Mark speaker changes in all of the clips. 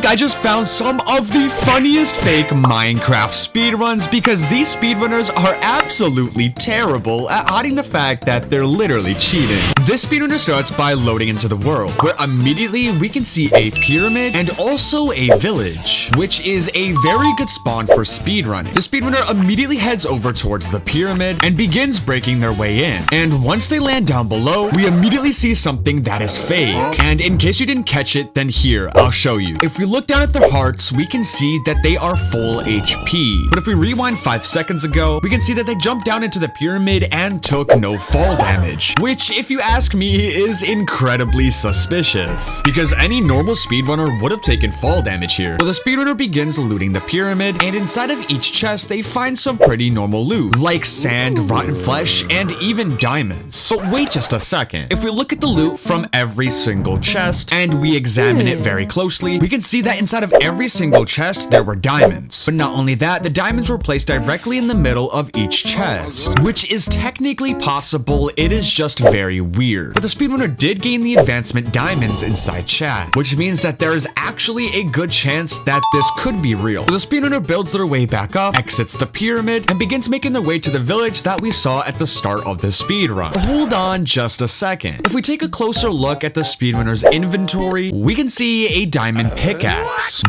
Speaker 1: I just found some of the funniest fake Minecraft speedruns because these speedrunners are absolutely terrible at hiding the fact that they're literally cheating. This speedrunner starts by loading into the world, where immediately we can see a pyramid and also a village, which is a very good spawn for speedrunning. The speedrunner immediately heads over towards the pyramid and begins breaking their way in. And once they land down below, we immediately see something that is fake. And in case you didn't catch it, then here, I'll show you. If we look down at their hearts, we can see that they are full HP. But if we rewind 5 seconds ago, we can see that they jumped down into the pyramid and took no fall damage, which, if you ask me, is incredibly suspicious, because any normal speedrunner would have taken fall damage here. Well, the speedrunner begins looting the pyramid, and inside of each chest, they find some pretty normal loot, like sand, rotten flesh, and even diamonds. But wait just a second. If we look at the loot from every single chest, and we examine it very closely, we can see that inside of every single chest, there were diamonds. But not only that, the diamonds were placed directly in the middle of each chest, which is technically possible. It is just very weird. But the speedrunner did gain the advancement diamonds inside chat, which means that there is actually a good chance that this could be real. So the speedrunner builds their way back up, exits the pyramid, and begins making their way to the village that we saw at the start of the speedrun. Hold on just a second. If we take a closer look at the speedrunner's inventory, we can see a diamond pickaxe.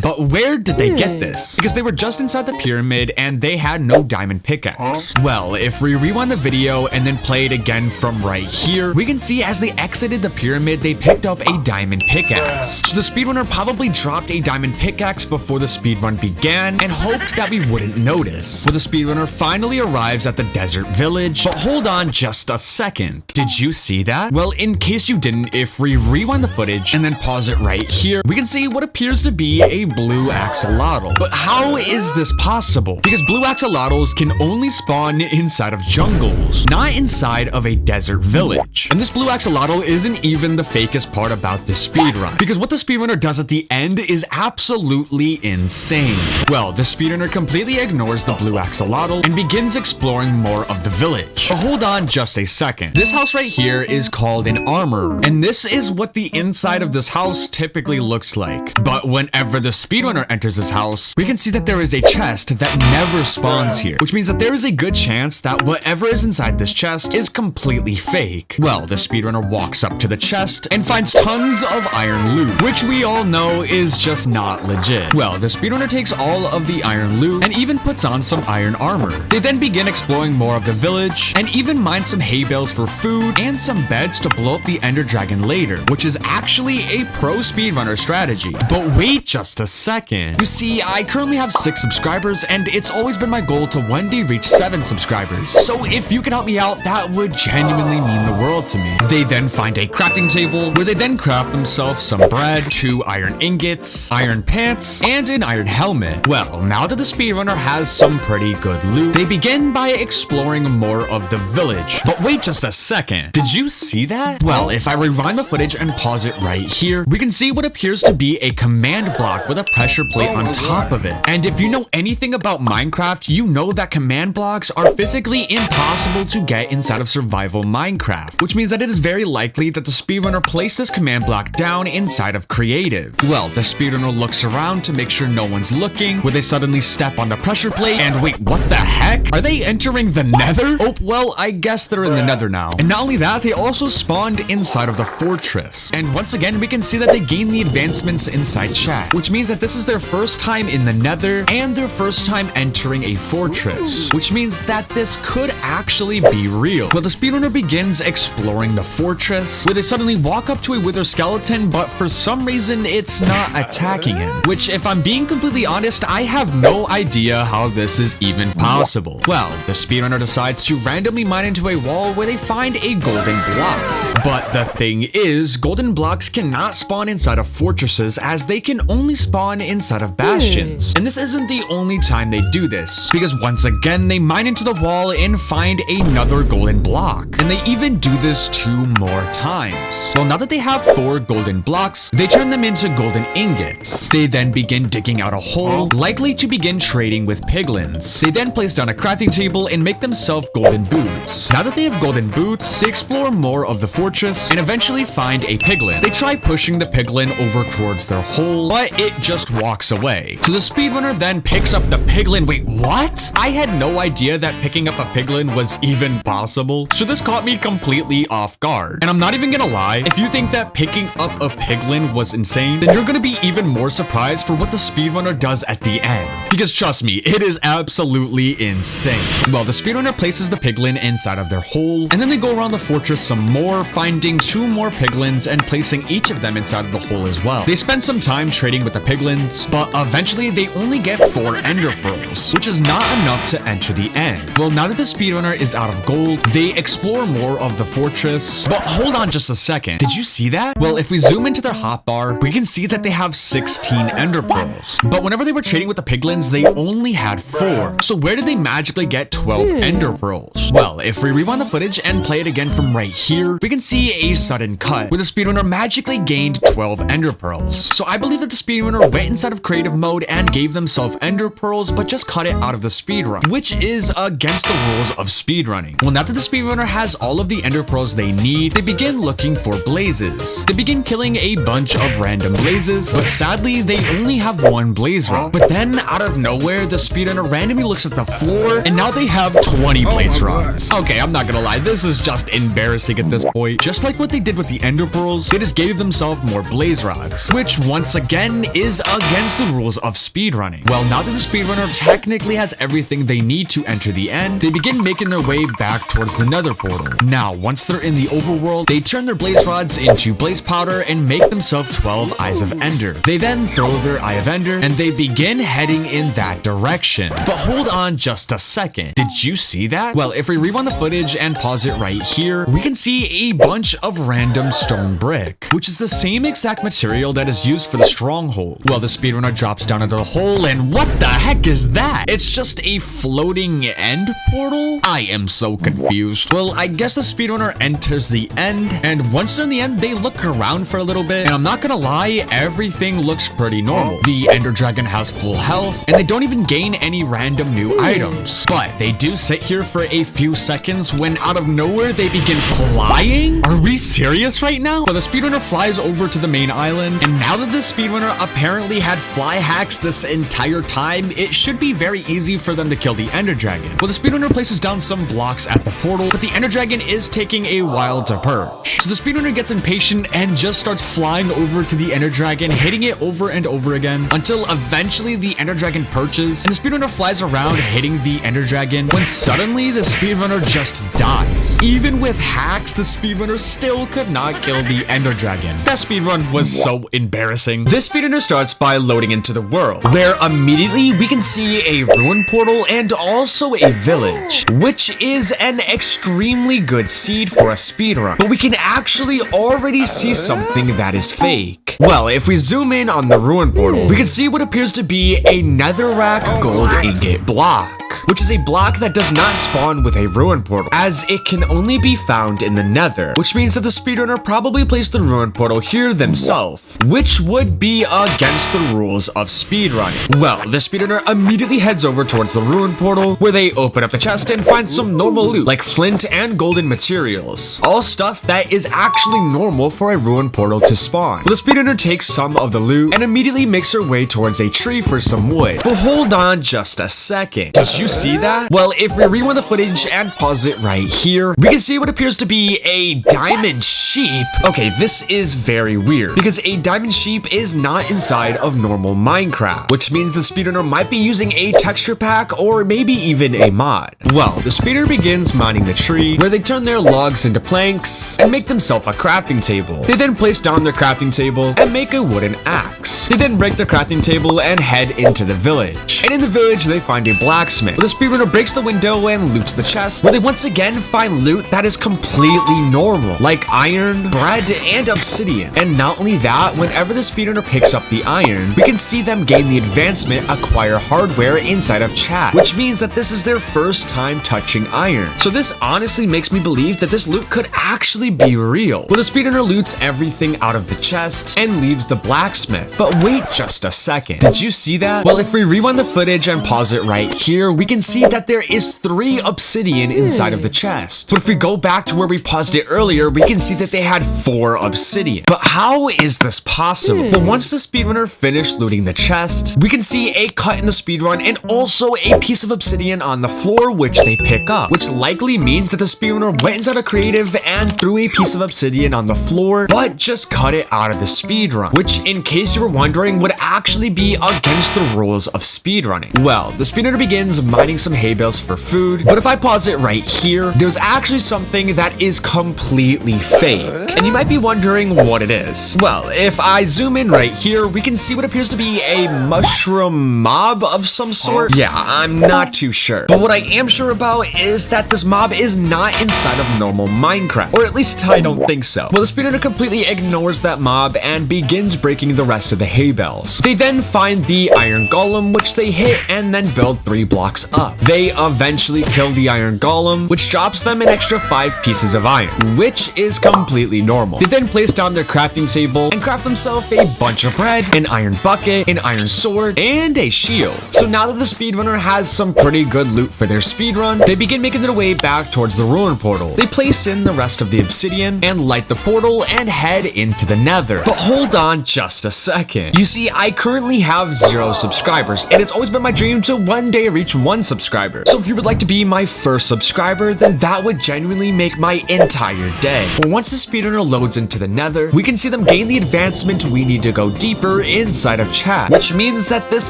Speaker 1: But where did they get this? Because they were just inside the pyramid and they had no diamond pickaxe. Well, if we rewind the video and then play it again from right here, we can see as they exited the pyramid, they picked up a diamond pickaxe. So the speedrunner probably dropped a diamond pickaxe before the speedrun began and hoped that we wouldn't notice. Well, the speedrunner finally arrives at the desert village, but hold on just a second. Did you see that? Well, in case you didn't, if we rewind the footage and then pause it right here, we can see what appears to be a blue axolotl. But how is this possible? Because blue axolotls can only spawn inside of jungles, not inside of a desert village. And this blue axolotl isn't even the fakest part about this speedrun, because what the speedrunner does at the end is absolutely insane. Well, the speedrunner completely ignores the blue axolotl and begins exploring more of the village. But hold on just a second. This house right here is called an armor, and this is what the inside of this house typically looks like. But whenever the speedrunner enters this house, we can see that there is a chest that never spawns here, which means that there is a good chance that whatever is inside this chest is completely fake. Well, the speedrunner walks up to the chest and finds tons of iron loot, which we all know is just not legit. Well, the speedrunner takes all of the iron loot and even puts on some iron armor. They then begin exploring more of the village and even mine some hay bales for food and some beds to blow up the ender dragon later, which is actually a pro speedrunner strategy. But wait just a second. You see, I currently have 6 subscribers and it's always been my goal to one day reach 7 subscribers. So if you could help me out, that would genuinely mean the world to me. They then find a crafting table where they then craft themselves some bread, 2 iron ingots, iron pants, and an iron helmet. Well, now that the speedrunner has some pretty good loot, they begin by exploring more of the village. But wait just a second. Did you see that? Well, if I rewind the footage and pause it right here, we can see what appears to be a command block with a pressure plate on top of it. And if you know anything about Minecraft, you know that command blocks are physically impossible to get inside of survival Minecraft, which means that it is very likely that the speedrunner placed this command block down inside of creative. Well, the speedrunner looks around to make sure no one's looking, where they suddenly step on the pressure plate, and wait, what the heck? Are they entering the nether? Oh, well, I guess they're in the nether now. And not only that, they also spawned inside of the fortress. And once again, we can see that they gain the advancements inside chat, which means that this is their first time in the nether and their first time entering a fortress, which means that this could actually be real. Well, the speedrunner begins exploring the fortress, where they suddenly walk up to a wither skeleton, but for some reason, it's not attacking him, which, if I'm being completely honest, I have no idea how this is even possible. Well, the speedrunner decides to randomly mine into a wall where they find a golden block. But the thing is, golden blocks cannot spawn inside of fortresses, as they can only spawn inside of bastions. And this isn't the only time they do this, because once again, they mine into the wall and find another golden block. And they even do this 2 more times. Well, now that they have 4 golden blocks, they turn them into golden ingots. They then begin digging out a hole, likely to begin trading with piglins. They then place down a crafting table and make themselves golden boots. Now that they have golden boots, they explore more of the fortress and eventually find a piglin. They try pushing the piglin over towards their hole, but it just walks away. So the speedrunner then picks up the piglin. Wait, what? I had no idea that picking up a piglin was even possible. So this caught me completely off guard. And I'm not even gonna lie, if you think that picking up a piglin was insane, then you're gonna be even more surprised for what the speedrunner does at the end. Because trust me, it is absolutely insane. Well, the speedrunner places the piglin inside of their hole, and then they go around the fortress some more, finding 2 more piglins and placing each of them inside of the hole as well. They spend some time trading with the piglins, but eventually they only get 4 ender pearls, which is not enough to enter the end. Well, now that the speedrunner is out of gold, they explore more of the fortress. But hold on just a second. Did you see that? Well, if we zoom into their hotbar, we can see that they have 16 ender pearls. But whenever they were trading with the piglins, they only had 4. So where did they magically get 12 ender pearls? Well, if we rewind the footage and play it again from right here, we can see a sudden cut where the speedrunner magically gained 12 ender pearls. So I believe that the speedrunner went inside of creative mode and gave themselves ender pearls, but just cut it out of the speedrun, which is against the rules of speedrunning. Well, now that the speedrunner has all of the ender pearls they need, they begin looking for blazes. They begin killing a bunch of random blazes, but sadly, they only have 1 blaze rod. But then, out of nowhere, the speedrunner randomly looks at the floor, and now they have 20 blaze rods. Okay, I'm not gonna lie, this is just embarrassing at this point. Just like what they did with the ender pearls, they just gave themselves more blaze rods, which once again is against the rules of speedrunning. Well, now that the speedrunner technically has everything they need to enter the end, they begin making their way back towards the nether portal. Now, once they're in the overworld, they turn their blaze rods into blaze powder and make themselves 12 eyes of ender. They then throw their eye of ender and they begin heading in that direction. But hold on just a second. Did you see that? Well, if we rewind the footage and pause it right here, we can see a bunch of random stone brick, which is the same exact material that is used for the stronghold. Well, the speedrunner drops down into the hole, and what the heck is that? It's just a floating end portal? I am so confused. Well, I guess the speedrunner enters the end, and once they're in the end, they look around for a little bit, and I'm not gonna lie, everything looks pretty normal. The ender dragon has full health, and they don't even gain any random new items. But they do sit here for a few seconds when out of nowhere they begin flying? Are we serious right now? So the speedrunner flies over to the main island, and now that the speedrunner apparently had fly hacks this entire time, it should be very easy for them to kill the ender dragon. Well, the speedrunner places down some blocks at the portal, but the ender dragon is taking a while to perch. So the speedrunner gets impatient and just starts flying over to the ender dragon, hitting it over and over again until eventually the ender dragon perches, and the speedrunner flies around hitting the ender dragon when suddenly the speedrunner just dies. Even with hacks, the speedrunner still could not kill the ender dragon. That speedrun was so embarrassing. This speedrunner starts by loading into the world, where immediately we can see a ruin portal and also a village, which is an extremely good seed for a speedrun. But we can actually already see something that is fake. Well, if we zoom in on the ruin portal, we can see what appears to be a netherrack gold ingot block, which is a block that does not spawn with a ruin portal, as it can only be found in the nether, which means that the speedrunner probably placed the ruin portal here themselves, which would be against the rules of speedrunning. Well, the speedrunner immediately heads over towards the ruin portal, where they open up the chest and find some normal loot, like flint and golden materials, all stuff that is actually normal for a ruin portal to spawn. Well, the speedrunner takes some of the loot and immediately makes her way towards a tree for some wood. But hold on just a second. Did you see that? Well, if we rewind the footage and pause it right here, we can see what appears to be a diamond sheep. Okay, this is very weird because a diamond sheep is not inside of normal Minecraft, which means the speedrunner might be using a texture pack or maybe even a mod. Well, the speedrunner begins mining the tree, where they turn their logs into planks and make themselves a crafting table. They then place down their crafting table and make a wooden axe. They then break the crafting table and head into the village. And in the village, they find a blacksmith. The speedrunner breaks the window and loots the chest, where they once again find loot that is completely normal, like iron, bread, and obsidian. And not only that, whenever the speedrunner picks up the iron, we can see them gain the advancement acquire hardware inside of chat, which means that this is their first time touching iron. So this honestly makes me believe that this loot could actually be real. Well, the speedrunner loots everything out of the chest and leaves the blacksmith. But wait just a second. Did you see that? Well, if we rewind the footage and pause it right here, we can see that there is 3 obsidian inside of the chest. But if we go back to where we paused it earlier, we can see that they had 4 obsidian. But how is this possible? But once once the speedrunner finished looting the chest, we can see a cut in the speedrun and also a piece of obsidian on the floor which they pick up, which likely means that the speedrunner went inside a creative and threw a piece of obsidian on the floor, but just cut it out of the speedrun, which, in case you were wondering, would actually be against the rules of speedrunning. Well, the speedrunner begins mining some hay bales for food, but if I pause it right here, there's actually something that is completely fake, and you might be wondering what it is. Well, if I zoom in right here, we can see what appears to be a mushroom mob of some sort. Yeah, I'm not too sure, but what I am sure about is that this mob is not inside of normal Minecraft, or at least I don't think so. Well, the speedrunner completely ignores that mob and begins breaking the rest of the hay bales. They then find the iron golem, which they hit and then build 3 blocks up. They eventually kill the iron golem, which drops them an extra 5 pieces of iron, which is completely normal. They then place down their crafting table and craft themselves a bunch of bread, an iron bucket, an iron sword, and a shield. So now that the speedrunner has some pretty good loot for their speedrun, they begin making their way back towards the ruin portal. They place in the rest of the obsidian and light the portal and head into the nether. But hold on just a second. You see, I currently have 0 subscribers, and it's always been my dream to one day reach 1 subscriber. So if you would like to be my first subscriber, then that would genuinely make my entire day. Well, once the speedrunner loads into the nether, we can see them gain the advancement we need to go deeper inside of chat, which means that this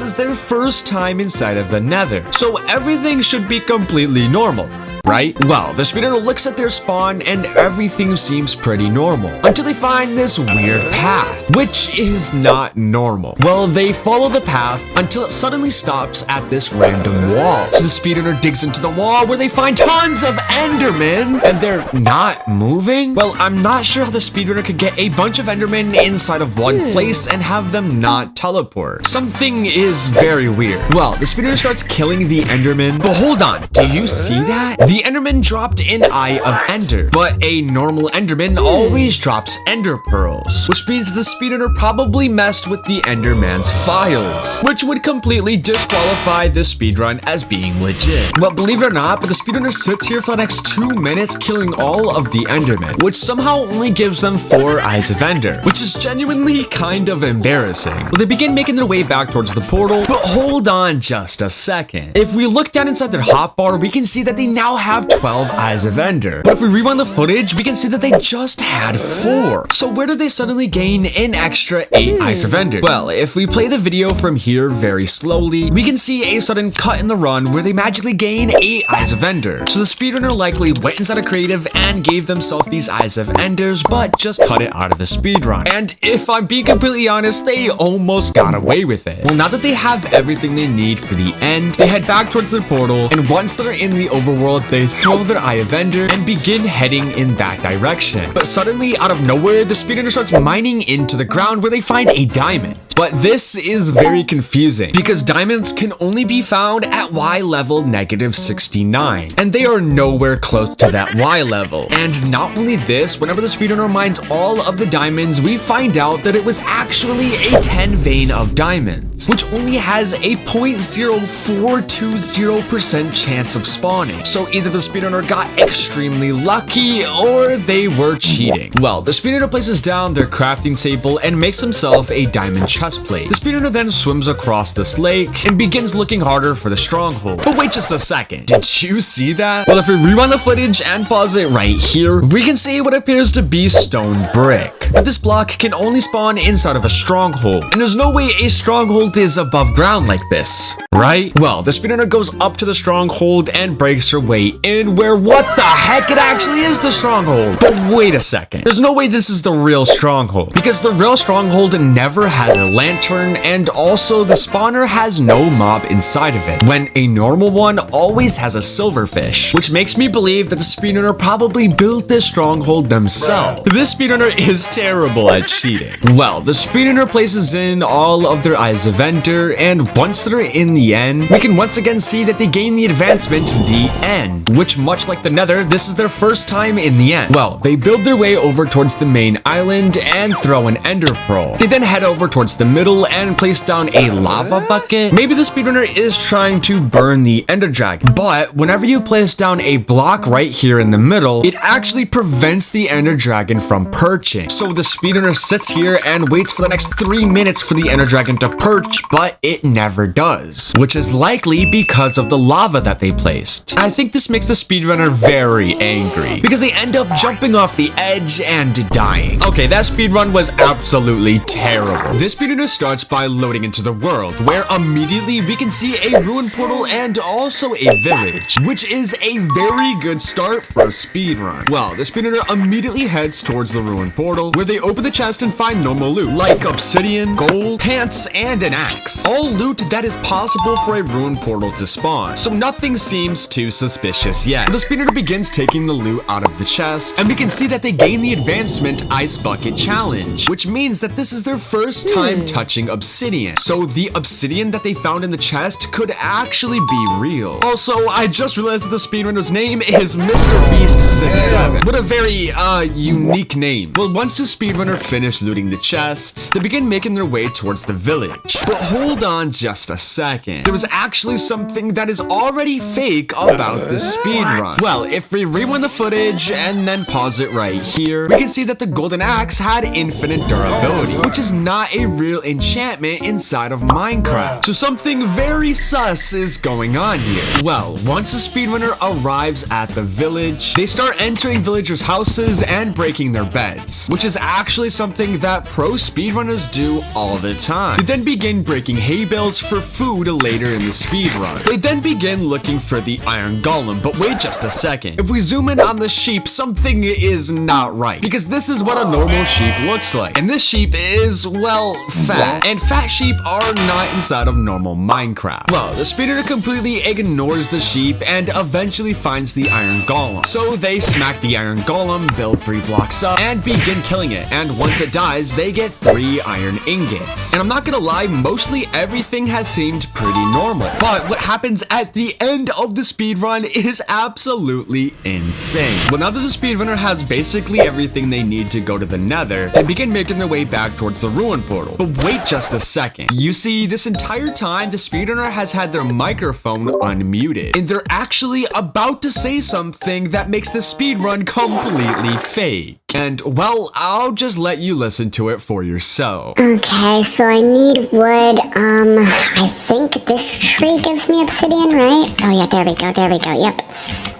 Speaker 1: is their first time inside of the nether. So everything should be completely normal, right? Well, the speedrunner looks at their spawn and everything seems pretty normal until they find this weird path, which is not normal. Well, they follow the path until it suddenly stops at this random wall. So the speedrunner digs into the wall where they find tons of endermen and they're not moving. Well, I'm not sure how the speedrunner could get a bunch of endermen inside of one place and have them not teleport. Something is very weird. Well, the speedrunner starts killing the endermen, but hold on, do you see that? The enderman dropped an eye of ender, but a normal enderman always drops ender pearls, which means that the speedrunner probably messed with the enderman's files, which would completely disqualify the speedrun as being legit. Well, believe it or not, but the speedrunner sits here for the next 2 minutes killing all of the endermen, which somehow only gives them 4 eyes of ender, which is genuinely kind of embarrassing. Well, they begin making their way back towards the portal, but hold on just a second. If we look down inside their hotbar, we can see that they now have 12 eyes of ender. But if we rewind the footage, we can see that they just had 4. So where did they suddenly gain an extra 8 eyes of ender? Well, if we play the video from here very slowly, we can see a sudden cut in the run where they magically gain 8 eyes of ender. So the speedrunner likely went inside a creative and gave themselves these eyes of enders, but just cut it out of the speedrun. And if I'm being completely honest, they almost got away with it. Well, now that they have everything they need for the end, they head back towards their portal, and once they're in the overworld, they throw their eye of ender and begin heading in that direction. But suddenly, out of nowhere, the speedrunner starts mining into the ground where they find a diamond. But this is very confusing because diamonds can only be found at Y level -69, and they are nowhere close to that Y level. And not only this, whenever the speedrunner mines all of the diamonds, we find out that it was actually a 10 vein of diamonds, which only has a 0.0420% chance of spawning. So either the speedrunner got extremely lucky or they were cheating. Well, the speedrunner places down their crafting table and makes himself a diamond chest plate. The speedrunner then swims across this lake and begins looking harder for the stronghold. But wait just a second, did you see that? Well, if we rewind the footage and pause it right here, we can see what appears to be stone brick. But this block can only spawn inside of a stronghold, and there's no way a stronghold is above ground like this, right? Well, the speedrunner goes up to the stronghold and breaks her way in where, what the heck, it actually is the stronghold. But wait a second, there's no way this is the real stronghold, because the real stronghold never has a lantern, and also the spawner has no mob inside of it, when a normal one always has a silverfish, which makes me believe that the speedrunner probably built this stronghold themselves. This speedrunner is terrible at cheating. Well, the speedrunner places in all of their eyes of ender, and once they're in the end, we can once again see that they gain the advancement the end, which, much like the nether, this is their first time in the end. Well, they build their way over towards the main island and throw an ender pearl. They then head over towards the middle and place down a lava bucket. Maybe the speedrunner is trying to burn the ender dragon, but whenever you place down a block right here in the middle, it actually prevents the ender dragon from perching. So the speedrunner sits here and waits for the next 3 minutes for the ender dragon to perch, but it never does, which is likely because of the lava that they placed. I think this makes the speedrunner very angry because they end up jumping off the edge and dying. Okay, that speedrun was absolutely terrible. This speedrunner starts by loading into the world, where immediately we can see a ruin portal and also a village, which is a very good start for a speedrun. Well, the speedrunner immediately heads towards the ruin portal, where they open the chest and find normal loot, like obsidian, gold, pants, and an axe. All loot that is possible for a ruin portal to spawn, so nothing seems too suspicious yet. The speedrunner begins taking the loot out of the chest, and we can see that they gain the advancement Ice Bucket Challenge, which means that this is their first time touching obsidian. So the obsidian that they found in the chest could actually be real. Also, I just realized that the speedrunner's name is Mr. Beast 67. What a very, unique name. Well, once the speedrunner finished looting the chest, they begin making their way towards the village. But hold on just a second. There was actually something that is already fake about this speedrun. Well, if we rewind the footage and then pause it right here, we can see that the golden axe had infinite durability, which is not a real enchantment inside of Minecraft. So something very sus is going on here. Well, once the speedrunner arrives at the village, they start entering villagers' houses and breaking their beds, which is actually something that pro speedrunners do all the time. They then begin breaking hay bales for food later in the speedrun. They then begin looking for the iron golem, but wait just a second. If we zoom in on the sheep, something is not right, because this is what a normal sheep looks like. And this sheep is, well, fat. And fat sheep are not inside of normal Minecraft. Well, the speedrunner completely ignores the sheep and eventually finds the iron golem. So they smack the iron golem, build 3 blocks up, and begin killing it. And once it dies, they get 3 iron ingots. And I'm not gonna lie, mostly everything has seemed pretty normal. But what happens at the end of the speedrun is absolutely insane. Well, now that the speedrunner has basically everything they need to go to the nether, they begin making their way back towards the ruin portal. But wait just a second. You see, this entire time, the speedrunner has had their microphone unmuted, and they're actually about to say something that makes the speedrun completely fake. And, well, I'll just let you listen to it for yourself.
Speaker 2: Okay, so I need wood. I think this tree gives me obsidian, right? Oh yeah, there we go, yep.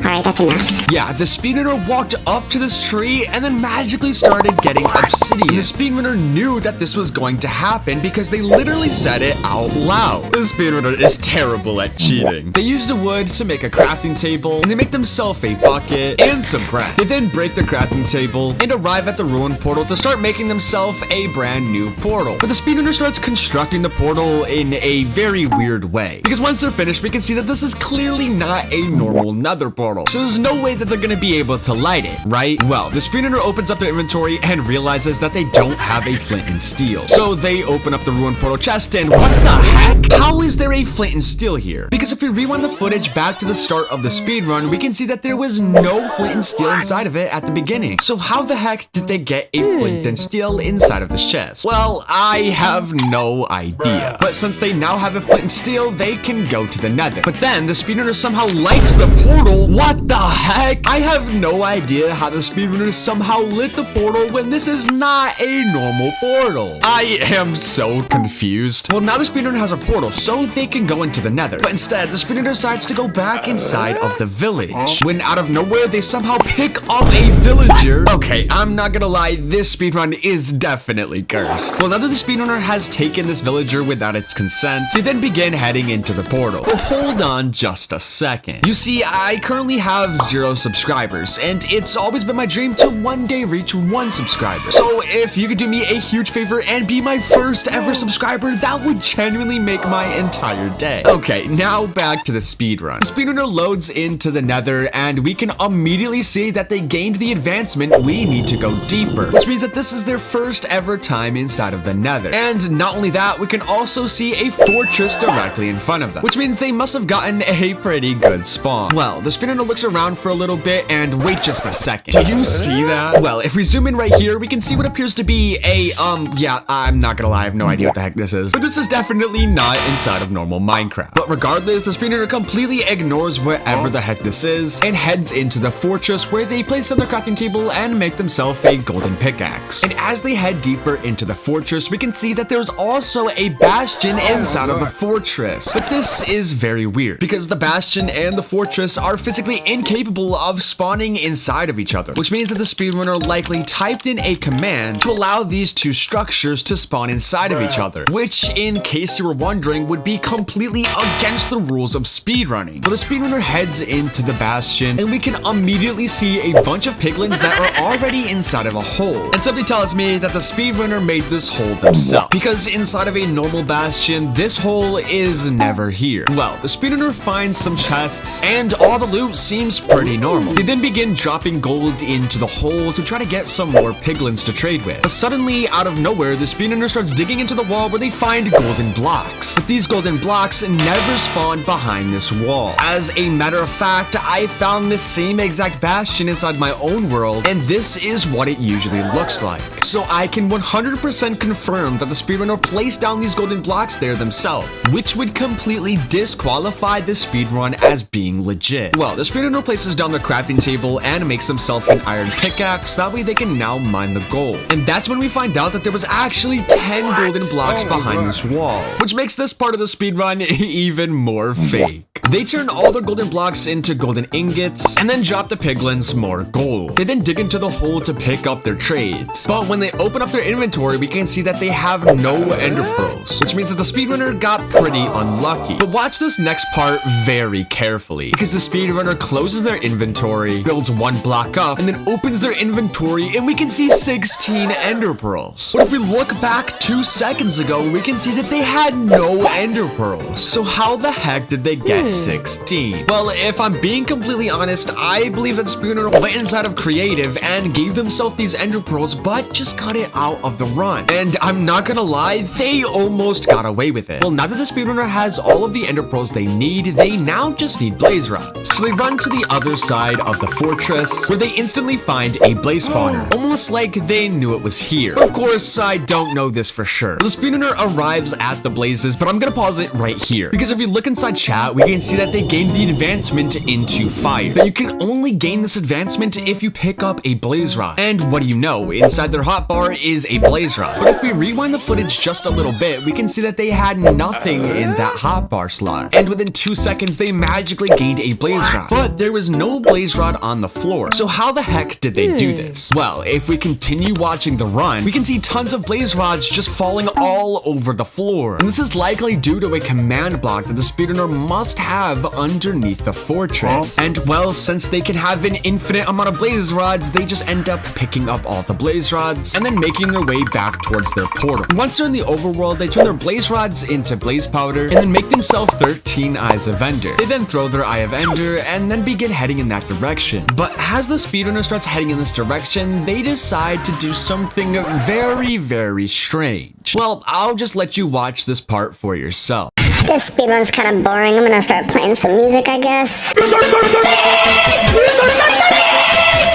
Speaker 2: Alright, that's enough.
Speaker 1: Yeah, the speedrunner walked up to this tree and then magically started getting obsidian. The speedrunner knew that this was going to happen because they literally said it out loud. The speedrunner is terrible at cheating. They use the wood to make a crafting table, and they make themselves a bucket and some bread. They then break the crafting table and arrive at the ruin portal to start making themselves a brand new portal. But the speedrunner starts constructing the portal in a very weird way, because once they're finished, we can see that this is clearly not a normal nether portal. So there's no way that they're gonna be able to light it, right? Well, the speedrunner opens up their inventory and realizes that they don't have a flint and steel. So they open up the ruin portal chest, and what the heck? How is there a flint and steel here? Because if we rewind the footage back to the start of the speedrun, we can see that there was no flint and steel inside of it at the beginning. So how the heck did they get a flint and steel inside of this chest? Well, I have no idea. But since they now have a flint and steel, they can go to the nether. But then the speedrunner somehow lights the portal. What the heck? I have no idea how the speedrunner somehow lit the portal when this is not a normal portal. I am so confused. Well, now the speedrunner has a portal, so they can go into the nether. But instead, the speedrunner decides to go back inside of the village, when out of nowhere, they somehow pick up a villager. Okay, I'm not gonna lie, this speedrun is definitely cursed. Well, now that the speedrunner has taken this villager without its consent, they then begin heading into the portal. But hold on just a second. You see, I currently have 0 subscribers, and it's always been my dream to one day reach 1 subscriber. So if you could do me a huge favor and be my first ever subscriber, that would genuinely make my entire day. Okay, now back to the speedrun. The speedrunner loads into the nether, and we can immediately see that they gained the advancement, we need to go deeper, which means that this is their first ever time inside of the Nether. And not only that, we can also see a fortress directly in front of them, which means they must have gotten a pretty good spawn. Well, the speedrunner looks around for a little bit, and wait just a second. Do you see that? Well, if we zoom in right here, we can see what appears to be a, yeah, I'm not gonna lie, I have no idea what the heck this is. But this is definitely not inside of normal Minecraft. But regardless, the speedrunner completely ignores whatever the heck this is and heads into the fortress where they place on their crafting table and make themselves a golden pickaxe. And as they head deeper into the fortress, we can see that there's also a bastion inside of the fortress. But this is very weird because the bastion and the fortress are physically incapable of spawning inside of each other, which means that the speedrunner likely typed in a command to allow these two structures to spawn inside of each other, which, in case you were wondering, would be completely against the rules of speedrunning. But the speedrunner heads into the bastion, and we can immediately see a bunch of piglins that are already inside of a hole. And something tells me that the speedrunner made this hole themselves, because inside of a normal bastion, this hole is never here. Well, the speedrunner finds some chests, and all the loot seems pretty normal. They then begin dropping gold into the hole to try to get some more piglins to trade with. But suddenly, out of nowhere, the speedrunner starts digging into the wall where they find golden blocks. But these golden blocks never spawn behind this wall. As a matter of fact, I found this same exact bastion inside my own world, and this is what it usually looks like. So I can 100% confirm that the speedrunner placed down these golden blocks there themselves, which would completely disqualify the speedrun as being legit. Well, the speedrunner places down their crafting table and makes himself an iron pickaxe, that way they can now mine the gold. And that's when we find out that there was actually 10 golden blocks behind this wall, which makes this part of the speedrun even more fake. They turn all their golden blocks into golden ingots and then drop the piglins more gold. They then dig into the hole to pick up their trades. But when they open up their inventory, we can see that they have no ender pearls, which means that the speedrunner got pretty unlucky. But watch this next part very carefully, because the speedrunner closes their inventory, builds one block up, and then opens their inventory, and we can see 16 ender pearls. But if we look back 2 seconds ago, we can see that they had no ender pearls. So how the heck did they get 16? Well, if I'm being completely honest, I believe that the speedrunner went inside of creative and gave themselves these ender pearls, but just cut it out of the run. And I'm not gonna lie, they almost got away with it. Well, now that the speedrunner has all of the ender pearls they need, they now just need blaze rods. So they run to the other side of the fortress, where they instantly find a blaze spawner, almost like they knew it was here. But of course, I don't know this for sure. The speedrunner arrives at the blazes, but I'm gonna pause it right here, because if we look inside chat, we can see that they gained the advancement into fire. But you can only gain this advancement if you pick up a blaze rod. And what do you know? Inside their hotbar is a blaze rod. But if we rewind the footage just a little bit, we can see that they had nothing in that hotbar slot. And within 2 seconds, they magically gained a blaze rod. But there was no blaze rod on the floor. So how the heck did they do this? Well, if we continue watching the run, we can see tons of blaze rods just falling all over the floor. And this is likely due to a command block that the speedrunner must have underneath the fortress. And well, since they can have an infinite amount of blaze rods, they just end up picking up all the blaze rods and then making their way back towards their portal. Once they're in the overworld, they turn their blaze rods into blaze powder and then make themselves 13 eyes of ender. They then throw their eye of ender and then begin heading in that direction. But as the speedrunner starts heading in this direction, they decide to do something very, very strange. Well, I'll just let you watch this part for yourself.
Speaker 2: This speedrun's kind of boring. I'm gonna start playing some music, I guess.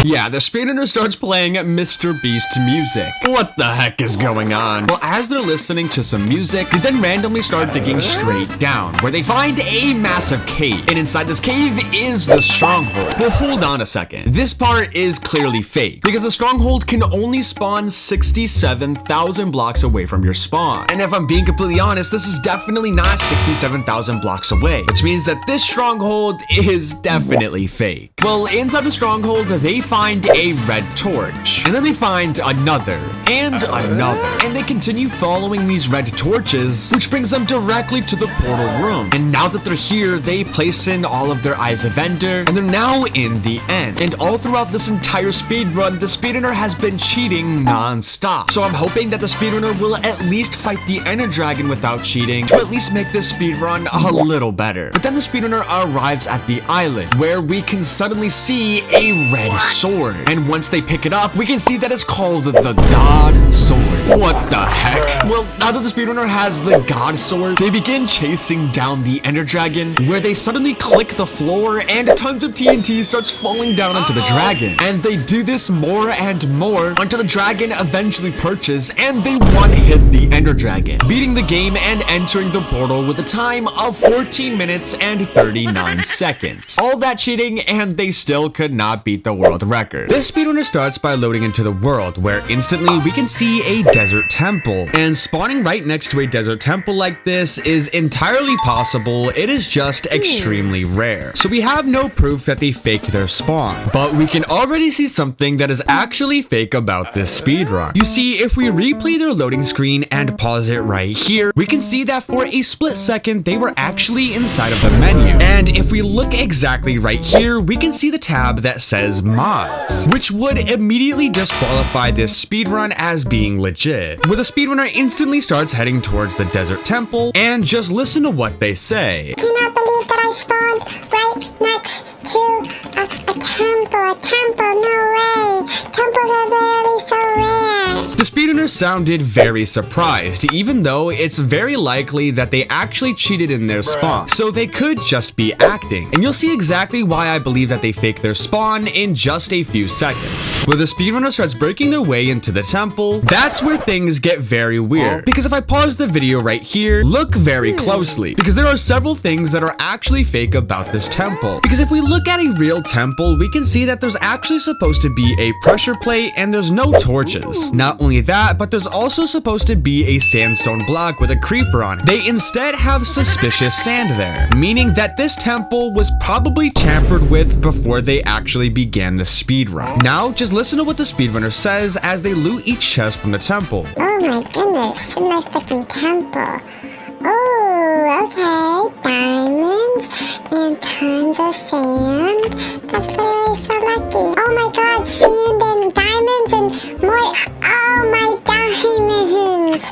Speaker 1: Yeah, the speedrunner starts playing Mr. Beast music. What the heck is going on? Well, as they're listening to some music, they then randomly start digging straight down, where they find a massive cave. And inside this cave is the stronghold. Well, hold on a second. This part is clearly fake, because the stronghold can only spawn 67,000 blocks away from your spawn. And if I'm being completely honest, this is definitely not 67,000 blocks away, which means that this stronghold is definitely fake. Well, inside the stronghold, they find a red torch, and then they find another, and another, and they continue following these red torches, which brings them directly to the portal room. And now that they're here, they place in all of their eyes of ender, and they're now in the end. And all throughout this entire speedrun, the speedrunner has been cheating non-stop. So I'm hoping that the speedrunner will at least fight the ender dragon without cheating, to at least make this speedrun a little better. But then the speedrunner arrives at the island, where we can suddenly see a red sword. sword. And once they pick it up, we can see that it's called the God Sword. What the heck? Well, now that the speedrunner has the God Sword, they begin chasing down the Ender Dragon, where they suddenly click the floor and tons of TNT starts falling down onto the dragon. And they do this more and more until the dragon eventually perches and they one-hit the Ender Dragon, beating the game and entering the portal with a time of 14 minutes and 39 seconds. All that cheating and they still could not beat the world record. This speedrunner starts by loading into the world, where instantly we can see a desert temple. And spawning right next to a desert temple like this is entirely possible. It is just extremely rare. So we have no proof that they faked their spawn, but we can already see something that is actually fake about this speedrun. You see, if we replay their loading screen and pause it right here, we can see that for a split second they were actually inside of the menu. And if we look exactly right here, we can see the tab that says mods, which would immediately disqualify this speedrun as being legit, where the speedrunner instantly starts heading towards the desert temple. And just listen to what they say.
Speaker 2: Cannot believe that I spawned right next to a temple, no way. Temples are literally so rare.
Speaker 1: The speedrunner sounded very surprised, even though it's very likely that they actually cheated in their spawn, so they could just be acting. And you'll see exactly why I believe that they faked their spawn in just a few seconds. Where the speedrunner starts breaking their way into the temple, that's where things get very weird. Because if I pause the video right here, look very closely, because there are several things that are actually fake about this temple. Because if we look at a real temple, we can see that there's actually supposed to be a pressure plate and there's no torches. Not only that, but there's also supposed to be a sandstone block with a creeper on it. They instead have suspicious sand there, meaning that this temple was probably tampered with before they actually began the speedrun. Now, just listen to what the speedrunner says as they loot each chest from the temple.
Speaker 2: Oh my goodness, a nice looking temple. Oh, okay, diamonds and tons of sand. That's literally so lucky. Oh my god, sand and diamonds and more. Oh my diamonds.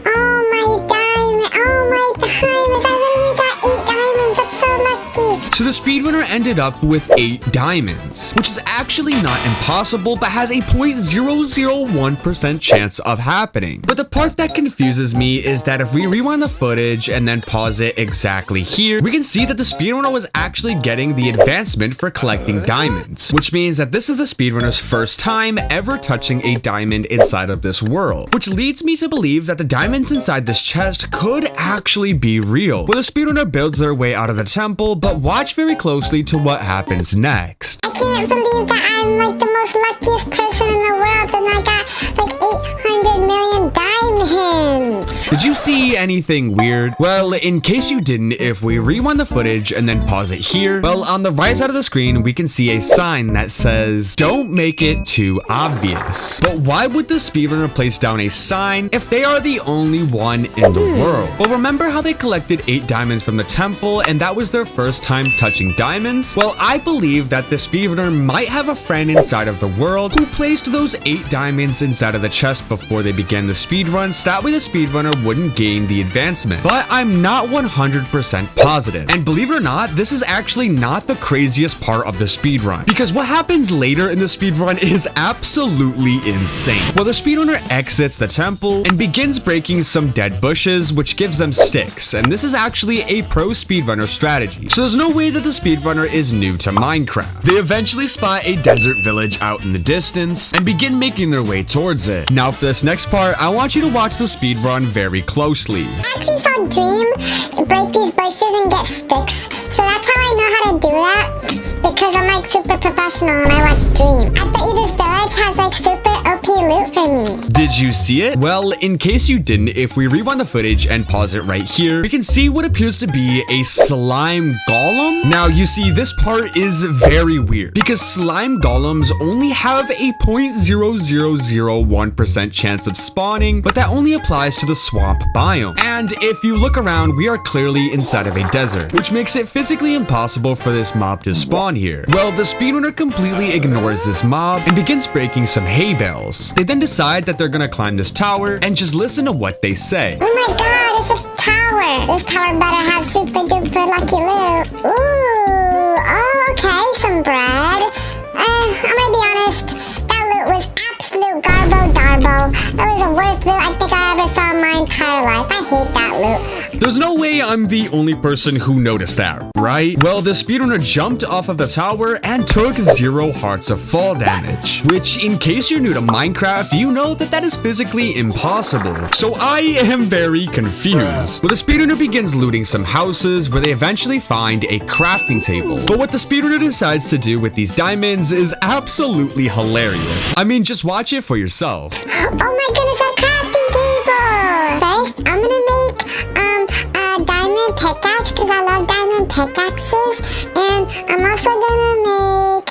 Speaker 2: Oh my diamond. Oh my diamonds. I literally got 8 diamonds. That's so lucky.
Speaker 1: So the speedrunner ended up with 8 diamonds, which is actually not impossible, but has a 0.001% chance of happening. But the part that confuses me is that if we rewind the footage and then pause it exactly here, we can see that the speedrunner was actually getting the advancement for collecting diamonds, which means that this is the speedrunner's first time ever touching a diamond inside of this world, which leads me to believe that the diamonds inside this chest could actually be real. Well, the speedrunner builds their way out of the temple, but watch very closely to what happens next.
Speaker 2: I can't believe that I'm like the most luckiest person in the world and I got like 800 million diamonds.
Speaker 1: Did you see anything weird? Well, in case you didn't, if we rewind the footage and then pause it here, well, on the right side of the screen, we can see a sign that says, "Don't make it too obvious." But why would the speedrunner place down a sign if they are the only one in the world? Well, remember how they collected 8 diamonds from the temple and that was their first time touching diamonds? Well, I believe that the speedrunner might have a friend inside of the world who placed those 8 diamonds inside of the chest before they began the speedrun, so that way the speedrunner wouldn't gain the advancement. But I'm not 100% positive. And believe it or not, this is actually not the craziest part of the speedrun, because what happens later in the speedrun is absolutely insane. Well, the speedrunner exits the temple and begins breaking some dead bushes, which gives them sticks, and this is actually a pro speedrunner strategy. So there's no way that the speedrunner is new to Minecraft. They eventually spot a desert village out in the distance and begin making their way towards it. Now for this next part, I want you to watch the speedrun very closely.
Speaker 2: I actually saw Dream break these bushes and get sticks. So that's how I know how to do that, because I'm like super professional and I watch Dream. I bet you this village has like super OP loot for me.
Speaker 1: Did you see it? Well, in case you didn't, if we rewind the footage and pause it right here, we can see what appears to be a slime golem. Now you see, this part is very weird because slime golems only have a 0.0001% chance of spawning, but that only applies to the swamp biome. And if you look around, we are clearly inside of a desert, which makes it physically impossible for this mob to spawn here. Well, the speedrunner completely ignores this mob and begins breaking some hay bales. They then decide that they're gonna climb this tower and just listen to what they say.
Speaker 2: Oh my god, it's a tower. This tower better have super duper lucky loot. Ooh, oh, okay, some bread. I'm gonna be honest. That loot was absolute garbo-darbo. That was the worst loot I think I ever saw in my entire life. I hate that loot.
Speaker 1: There's no way I'm the only person who noticed that, right? Well, the speedrunner jumped off of the tower and took 0 hearts of fall damage, which, in case you're new to Minecraft, you know that is physically impossible. So I am very confused. Well, the speedrunner begins looting some houses where they eventually find a crafting table. But what the speedrunner decides to do with these diamonds is absolutely hilarious. I mean, just watch it for yourself.
Speaker 2: Oh my goodness, a crafting table! First, I'm gonna make a diamond pickaxe because I love diamond pickaxes, and I'm also gonna make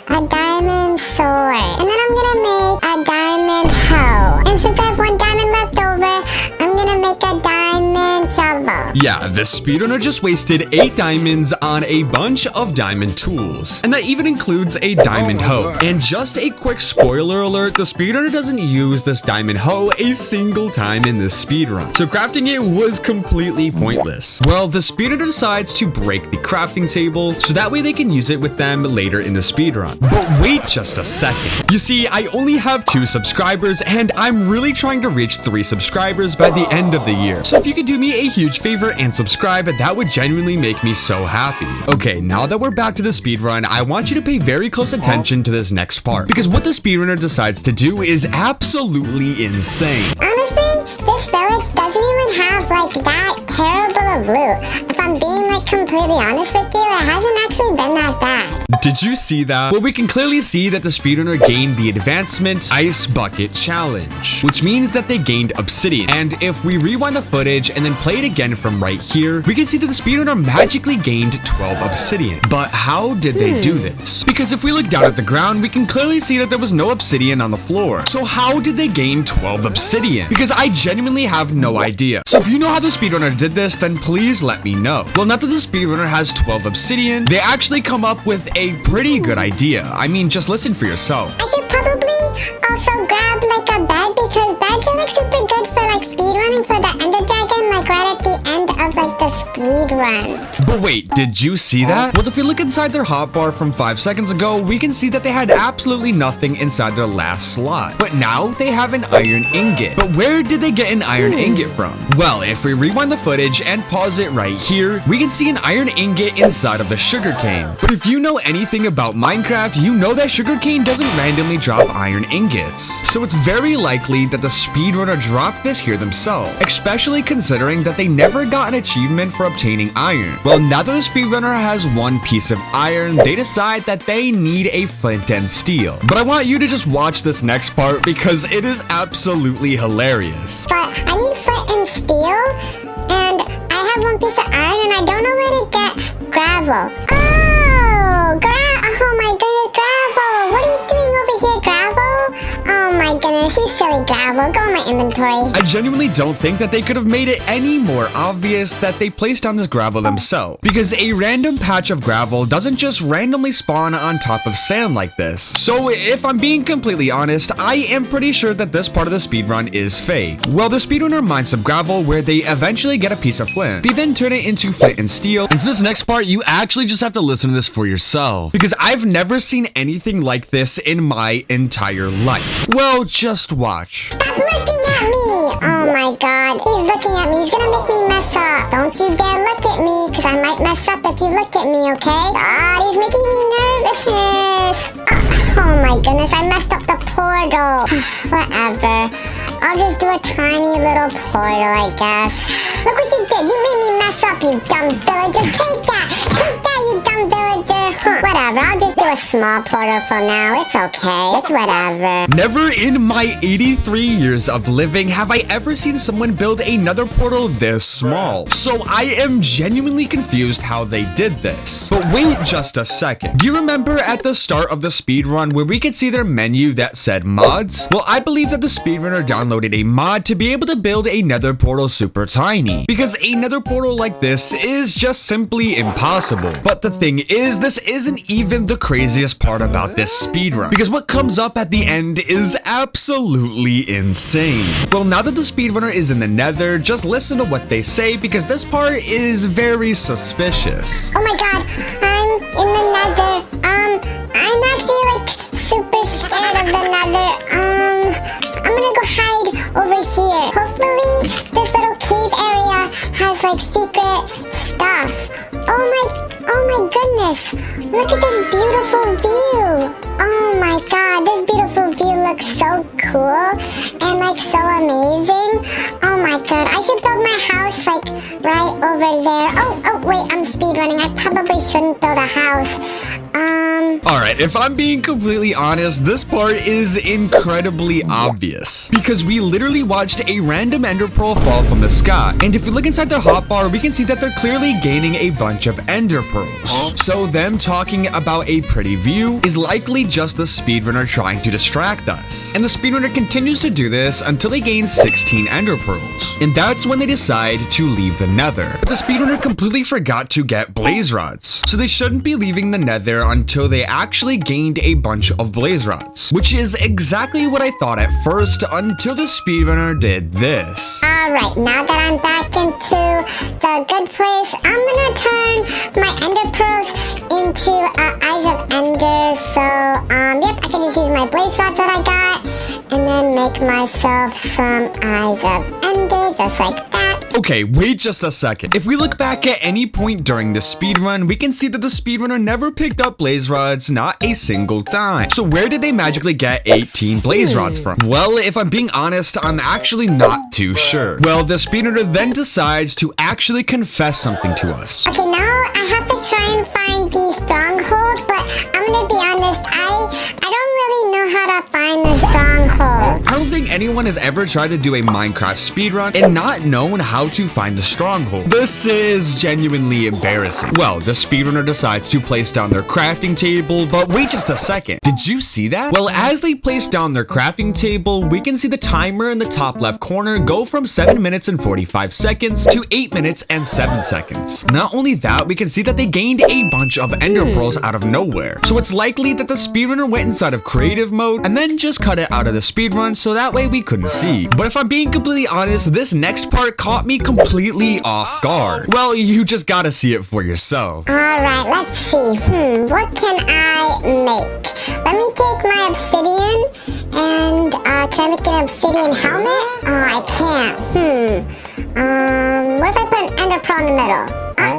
Speaker 2: a diamond sword, and then I'm gonna make a diamond hoe. And since I have 1 diamond left over, I'm gonna make a diamond shovel.
Speaker 1: Yeah, the speedrunner just wasted 8 diamonds on a bunch of diamond tools. And that even includes a diamond hoe. And just a quick spoiler alert, the speedrunner doesn't use this diamond hoe a single time in this speedrun. So crafting it was completely pointless. Well, the speedrunner decides to break the crafting table so that way they can use it with them later in the speedrun. But wait just a second. You see, I only have 2 subscribers and I'm really trying to reach 3 subscribers by the end of the year. So if you could do me a huge favor and subscribe, that would genuinely make me so happy. Okay, now that we're back to the speedrun, I want you to pay very close attention to this next part, because what the speedrunner decides to do is absolutely insane.
Speaker 2: Honestly, this village doesn't even have like that terrible of loot. If I'm being like completely honest with you, it hasn't actually been that bad.
Speaker 1: Did you see that? Well, we can clearly see that the speedrunner gained the advancement Ice Bucket Challenge, which means that they gained obsidian. And if we rewind the footage and then play it again from right here, we can see that the speedrunner magically gained 12 obsidian. But how did they do this? Because if we look down at the ground, we can clearly see that there was no obsidian on the floor. So how did they gain 12 obsidian? Because I genuinely have no idea. So if you know how the speedrunner did this, then please let me know. Well, now that the speedrunner has 12 obsidian, they actually come up with a pretty good idea. I mean, just listen for yourself.
Speaker 2: I should probably also grab like a bed, because beds are like super good for like speedrunning for the Ender Dragon, like right at the end of like the speedrun.
Speaker 1: But wait, did you see that? Well, if you look inside their hotbar from 5 seconds ago, we can see that they had absolutely nothing inside their last slot. But now they have an iron ingot. But where did they get an iron ingot from? Well, if we rewind the footage and pause it right here, we can see an iron ingot inside of the sugarcane. But if you know anything about Minecraft, you know that sugarcane doesn't randomly drop iron ingots. So it's very likely that the speedrunner dropped this here themselves, especially considering that they never got an achievement for obtaining iron. Well, now that the speedrunner has 1 piece of iron, they decide that they need a flint and steel. But I want you to just watch this next part because it is absolutely hilarious.
Speaker 2: But I need flint and steel, and I have 1 piece of iron, and I don't know where to get gravel. Oh my goodness, gravel! What are you doing over here, gravel? Oh my goodness, you silly gravel. Go in my inventory.
Speaker 1: I genuinely don't think that they could have made it any more obvious that they placed down this gravel themselves, because a random patch of gravel doesn't just randomly spawn on top of sand like this. So if I'm being completely honest, I am pretty sure that this part of the speedrun is fake. Well, the speedrunner mines some gravel where they eventually get a piece of flint. They then turn it into flint and steel. And for this next part, you actually just have to listen to this for yourself, because I've never seen anything like this in my entire life. Well, just watch.
Speaker 2: Stop looking at me! Oh my god, he's looking at me. He's gonna make me mess up. Don't you dare look at me, because I might mess up if you look at me, okay? God, he's making me nervous. Oh my goodness, I messed up the portal. Whatever. I'll just do a tiny little portal, I guess. Look what you did. You made me mess up, you dumb villager. Take that! Take that, you dumb villager! Whatever, I'll just do a small portal for now. It's okay. It's whatever.
Speaker 1: Never in my 83 years of living have I ever seen someone build another portal this small. So I am genuinely confused how they did this. But wait just a second. Do you remember at the start of the speedrun where we could see their menu that said mods? Well, I believe that the speedrunner downloaded a mod to be able to build a nether portal super tiny, because a nether portal like this is just simply impossible. But the thing is, this isn't even the craziest part about this speedrun, because what comes up at the end is absolutely insane. Well, now that the speedrunner is in the nether, just listen to what they say, because this part is very suspicious.
Speaker 2: Oh my god, in the nether. I'm actually like super scared of the nether. I'm gonna go hide over here. Hopefully this little cave area has like secret stuff. Oh my goodness. Look at this beautiful view. Oh my god, this beautiful view looks so cool and like so amazing. Oh my god, I should build my house like right over there. Oh wait, I'm speedrunning. I probably shouldn't build a house.
Speaker 1: Alright, if I'm being completely honest, this part is incredibly obvious. Because we literally watched a random ender pearl fall from the sky. And if we look inside their hotbar, we can see that they're clearly gaining a bunch of ender pearls. So them talking about a pretty view is likely just the speedrunner trying to distract us. And the speedrunner continues to do this until they gain 16 ender pearls. And that's when they decide to leave the nether. But the speedrunner completely forgot to get blaze rods. So they shouldn't be leaving the nether until they actually gained a bunch of blaze rods, which is exactly what I thought at first until the speedrunner did this.
Speaker 2: Alright, now that I'm back into the good place, I'm gonna turn my ender pearls into eyes of ender. So, yep, I can just use my blaze rods that I got and then make myself some eyes of ender, just like that.
Speaker 1: Okay, wait just a second. If we look back at any point during the speedrun, we can see that the speedrunner never picked up blaze rods, not a single time. So where did they magically get 18 blaze rods from? Well, if I'm being honest, I'm actually not too sure. Well, the speedrunner then decides to actually confess something to us.
Speaker 2: Okay, now I have to try and find the stronghold, but I'm gonna be honest, I don't really know how to find the stronghold.
Speaker 1: I don't think anyone has ever tried to do a Minecraft speedrun and not known how to find the stronghold. This is genuinely embarrassing. Well, the speedrunner decides to place down their crafting table, but wait just a second. Did you see that? Well, as they place down their crafting table, we can see the timer in the top left corner go from 7 minutes and 45 seconds to 8 minutes and 7 seconds. Not only that, we can see that they gained a bunch of ender pearls out of nowhere. So it's likely that the speedrunner went inside of creative mode and then just cut it out of the speedrun so that way we couldn't see. But if I'm being completely honest, this next part caught me completely off guard. Well, you just gotta see it for yourself.
Speaker 2: Alright, let's see. What can I make? Let me take my obsidian and can I make an obsidian helmet? Oh, I can't. What if I put an ender pearl in the middle?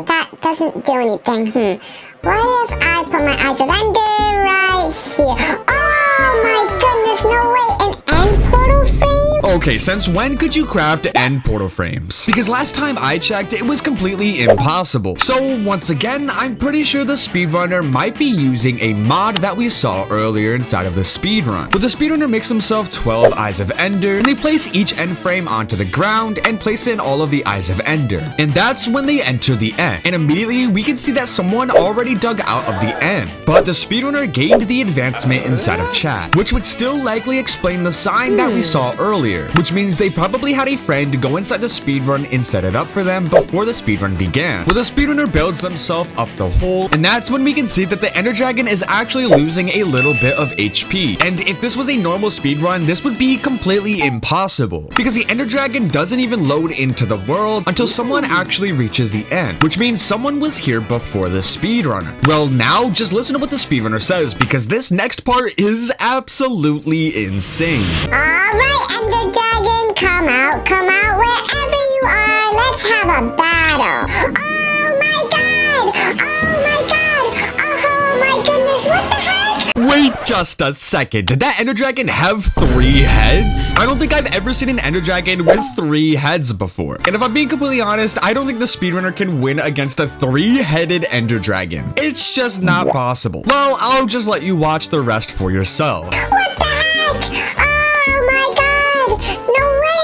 Speaker 2: That doesn't do anything. What if I put my eyes of ender right here? Oh my goodness, no way, an end portal frame?
Speaker 1: Okay, since when could you craft end portal frames? Because last time I checked, it was completely impossible. So once again, I'm pretty sure the speedrunner might be using a mod that we saw earlier inside of the speedrun. But the speedrunner makes himself 12 eyes of ender, and they place each end frame onto the ground and place in all of the eyes of ender. And that's when they enter the end. And immediately we can see that someone already dug out of the end. But the speedrunner gained the advancement inside of chat, which would still likely explain the sign that we saw earlier, which means they probably had a friend go inside the speedrun and set it up for them before the speedrun began. Well, the speedrunner builds themselves up the hole, and that's when we can see that the ender dragon is actually losing a little bit of HP. And if this was a normal speedrun, this would be completely impossible, because the ender dragon doesn't even load into the world until someone actually reaches the end, which means someone was here before the speedrunner. Well, now just listen to what the speedrunner says, because this next part is absolutely insane.
Speaker 2: Alright, ender dragon, come out wherever you are. Let's have a battle. Oh my god! Oh my god! Oh my goodness, what the heck?
Speaker 1: Wait just a second. Did that ender dragon have 3 heads? I don't think I've ever seen an ender dragon with 3 heads before. And if I'm being completely honest, I don't think the speedrunner can win against a 3-headed ender dragon. It's just not possible. Well, I'll just let you watch the rest for yourself.
Speaker 2: What the heck? Oh my god! No way!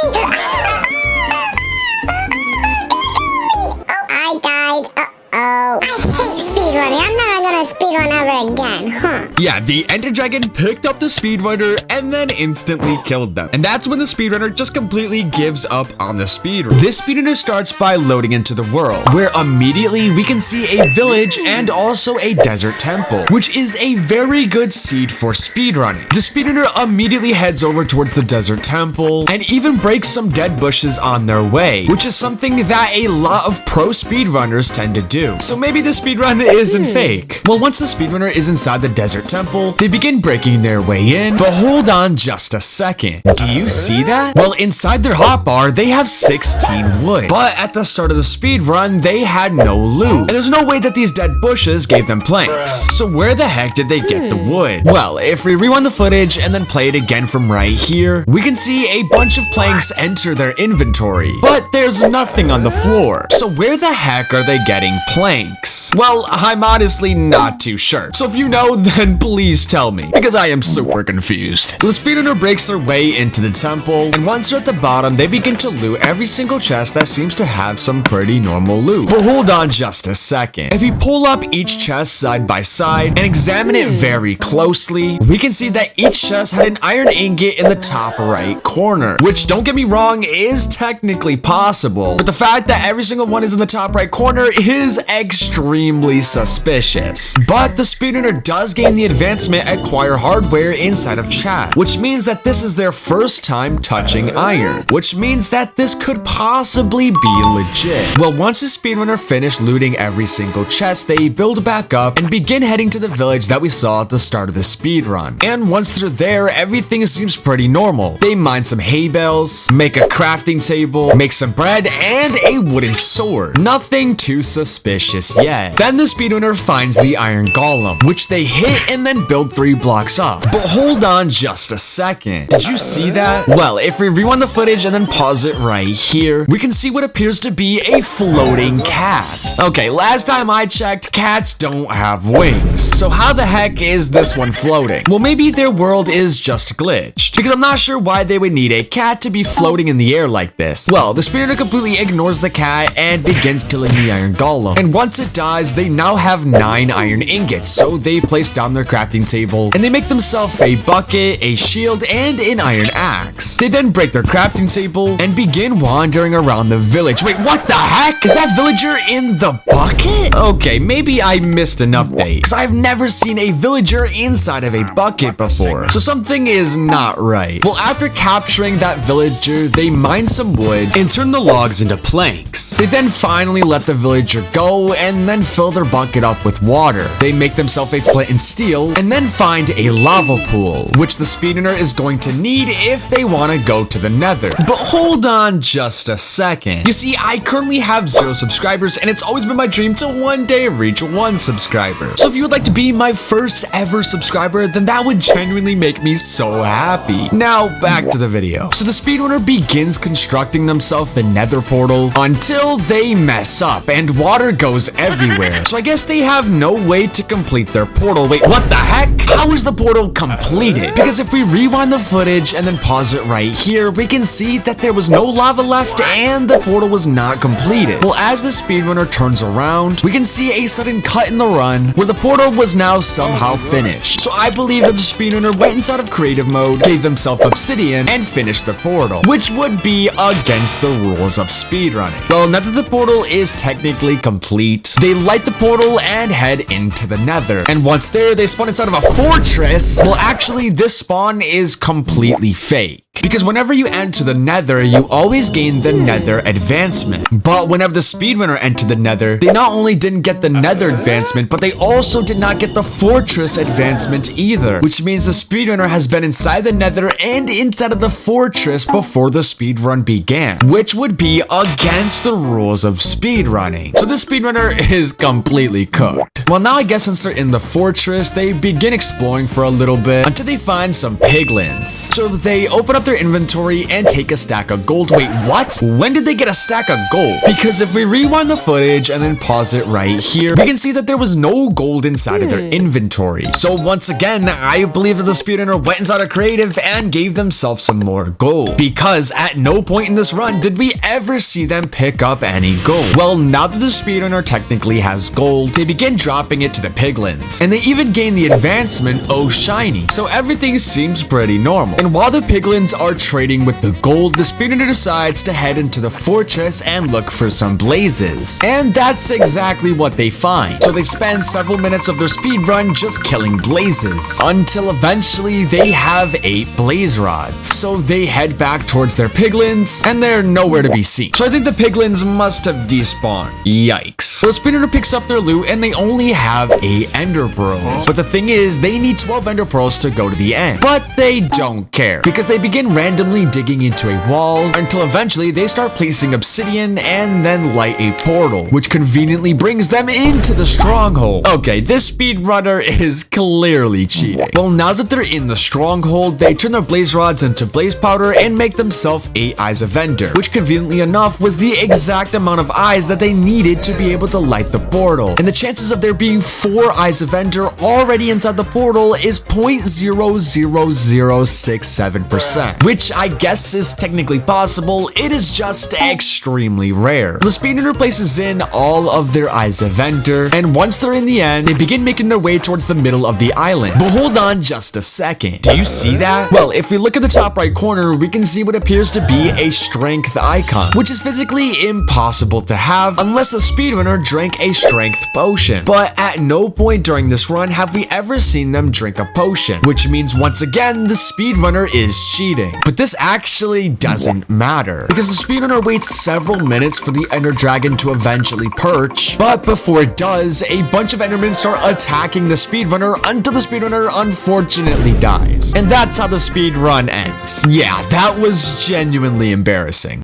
Speaker 2: Oh, I died. Uh-oh. I hate speedrunning. I'm never gonna speedrun ever again, huh?
Speaker 1: Yeah, the Ender Dragon picked up the speedrunner and then instantly killed them. And that's when the speedrunner just completely gives up on the speedrun. This speedrunner starts by loading into the world, where immediately we can see a village and also a desert temple, which is a very good seed for speedrunning. The speedrunner immediately heads over towards the desert temple and even breaks some dead bushes on their way, which is something that a lot of pro speedrunners tend to do. So maybe the speedrun isn't fake. Well, once the speedrunner is inside the desert temple, they begin breaking their way in, but hold on just a second. Do you see that? Well, inside their hotbar, they have 16 wood, but at the start of the speedrun, they had no loot, and there's no way that these dead bushes gave them planks. So where the heck did they get the wood? Well, if we rewind the footage and then play it again from right here, we can see a bunch of planks enter their inventory, but there's nothing on the floor. So where the heck are they getting planks? Well, I'm honestly not too sure. So if you know, then please tell me, because I am super confused. The speedrunner breaks their way into the temple, and once they're at the bottom, they begin to loot every single chest that seems to have some pretty normal loot. But hold on just a second. If you pull up each chest side by side and examine it very closely, we can see that each chest had an iron ingot in the top right corner, which, don't get me wrong, is technically possible, but the fact that every single one is in the top right corner is extremely suspicious. But the speedrunner does gain the advancement Acquire Hardware inside of chat, which means that this is their first time touching iron, which means that this could possibly be legit. Well, once the speedrunner finished looting every single chest, they build back up and begin heading to the village that we saw at the start of the speedrun. And once they're there, everything seems pretty normal. They mine some hay bales, make a crafting table, make some bread, and a wooden sword. Nothing too suspicious yet. Then the speedrunner finds the iron golem, which they hit and then build 3 blocks up. But hold on just a second. Did you see that? Well, if we rewind the footage and then pause it right here, we can see what appears to be a floating cat. Okay, last time I checked, cats don't have wings. So how the heck is this one floating? Well, maybe their world is just glitched, because I'm not sure why they would need a cat to be floating in the air like this. Well, the speedrunner completely ignores the cat and begins killing the iron golem. And once it dies, they now have 9 iron ingots, so they place down their crafting table and they make themselves a bucket, a shield, and an iron axe. They then break their crafting table and begin wandering around the village. Wait, what the heck? Is that villager in the bucket? Okay, maybe I missed an update, because I've never seen a villager inside of a bucket before, so something is not right. Well, after capturing that villager, they mine some wood and turn the logs into planks. They then finally let the villager go and then fill their bucket up with water. They make themselves a flint and steel and then find a lava pool, which the speedrunner is going to need if they want to go to the nether. But hold on just a second. You see, I currently have 0 subscribers, and it's always been my dream to one day reach 1 subscriber. So if you would like to be my first ever subscriber, then that would genuinely make me so happy. Now, back to the video. So the speedrunner begins constructing themselves the nether portal until they mess up and water goes everywhere. So I guess they have no way to complete their portal. Wait, what the heck? How is the portal completed? Because if we rewind the footage and then pause it right here, we can see that there was no lava left and the portal was not completed. Well, as the speedrunner turns around, we can see a sudden cut in the run where the portal was now somehow finished. So I believe that the speedrunner went inside of creative mode, gave themselves obsidian, and finished the portal, which would be against the rules of speedrunning. Well, now that the portal is technically complete, they light the portal and head into the nether. And once there, they spawn inside of a fortress. Well, actually, this spawn is completely fake, because whenever you enter the nether, you always gain the nether advancement. But whenever the speedrunner entered the nether, they not only didn't get the nether advancement, but they also did not get the fortress advancement either, which means the speedrunner has been inside the nether and inside of the fortress before the speedrun began, which would be against the rules of speedrunning. So this speedrunner is completely cooked. Well, now I guess since they're in the fortress, they begin exploring for a little bit until they find some piglins. So they open up their inventory and take a stack of gold. Wait, what? When did they get a stack of gold? Because if we rewind the footage and then pause it right here, we can see that there was no gold inside of their inventory. So once again, I believe that the speedrunner went inside of creative and gave themselves some more gold, because at no point in this run did we ever see them pick up any gold. Well, now that the speedrunner technically has gold, they begin dropping it to the piglins, and they even gain in the advancement Oh Shiny, so everything seems pretty normal. And while the piglins are trading with the gold, the speedrunner decides to head into the fortress and look for some blazes. And that's exactly what they find. So they spend several minutes of their speed run just killing blazes, until eventually they have 8 blaze rods. So they head back towards their piglins, and they're nowhere to be seen. So I think the piglins must have despawned. Yikes. So the speedrunner picks up their loot, and they only have 8 ender pearls. But the thing is, they need 12 ender pearls to go to the end. But they don't care, because they begin randomly digging into a wall, until eventually they start placing obsidian and then light a portal, which conveniently brings them into the stronghold. Okay, this speedrunner is clearly cheating. Well, now that they're in the stronghold, they turn their blaze rods into blaze powder and make themselves 8 eyes of ender, which conveniently enough was the exact amount of eyes that they needed to be able to light the portal. And the chances of there being 4 eyes of ender already inside the portal is 0.00067%, which I guess is technically possible. It is just extremely rare. The speedrunner places in all of their eyes of ender, and once they're in the end, they begin making their way towards the middle of the island. But hold on just a second. Do you see that? Well, if we look at the top right corner, we can see what appears to be a strength icon, which is physically impossible to have unless the speedrunner drank a strength potion. But at no point during this run have we ever seen them drink a potion, which means once again the speedrunner is cheating. But this actually doesn't matter, because the speedrunner waits several minutes for the ender dragon to eventually perch, but before it does, a bunch of endermen start attacking the speedrunner until the speedrunner unfortunately dies. And that's how the speedrun ends. Yeah, that was genuinely embarrassing.